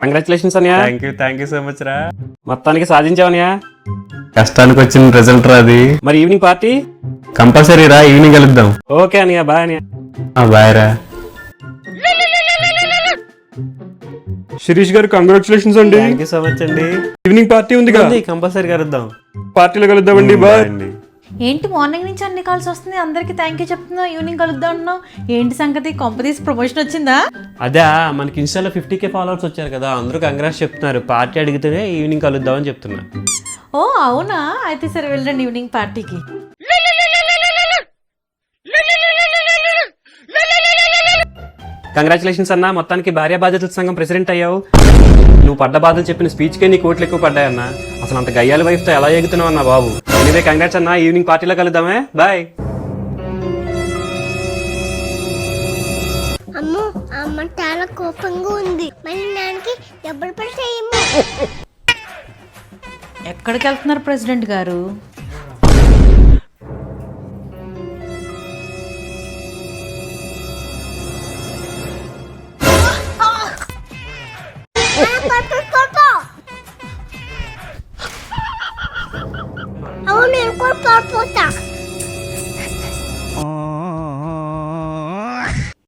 Congratulations అనియా. Thank you so much రా. మొత్తానికి సాధించావనియా. కష్టానికి వచ్చిన రిజల్ట్ రా అది. మరి ఈవినింగ్ పార్టీ కంపల్సరీ రా, ఈవినింగ్ కలుద్దాం. ఓకే అనియా, బాయ్ అనియా. బాయ్ రా. శిరీష్ గారు కంగ్రాచులేషన్స్ అండి. థ్యాంక్ యూ సో మచ్ అండి. ఈవినింగ్ పార్టీ ఉంది కంపల్సరీ కలుద్దాం. పార్టీలో కలుద్దామండి. బాయ్ అండి. ఏంటి మార్నింగ్ నుంచి అన్ని కాల్స్ వస్తుంది, అందరికి థ్యాంక్ యూ చెప్తున్నావు, ఈవినింగ్ కలుద్దాం అంటున్నావు. ఏంటి సంగతి, కొంపదీసి ప్రమోషన్ వచ్చిందా? అదే మనకి ఇన్స్టాలో 50K ఫాలోవర్స్ వచ్చారు కదా, అందరూ కంగ్రాట్స్ చెప్తున్నారు. పార్టీ అడిగితేనే ఈవినింగ్ కలుద్దాం అని చెప్తున్నా. ఓ అవునా, అయితే సరే వెళ్ళండి ఈవినింగ్ పార్టీకి. కంగ్రాచులేషన్స్ అన్న, మొత్తానికి భార్య బాధ్యతల సంఘం ప్రెసిడెంట్ అయ్యావు. నువ్వు పడ్డ బాధలు చెప్పిన స్పీచ్కే నీ కోట్లు ఎక్కువ పడ్డాయన్న. అసలు అంత గయ్యాల వైఫ్తో ఎలా ఎగుతున్నావు అన్న బాబు. ఎనీవే కంగ్రాట్స్ అన్న, ఈవినింగ్ పార్టీలో కలుద్దామే. బాయ్. అమ్మో అమ్మ చాలా కోపంగా ఉంది, మళ్ళీ నాన్నకి డబ్బులు పడతాయేమో. ఎక్కడికి వెళ్తున్నారు ప్రెసిడెంట్ గారు? అవును నేను కూడా పడిపోతా.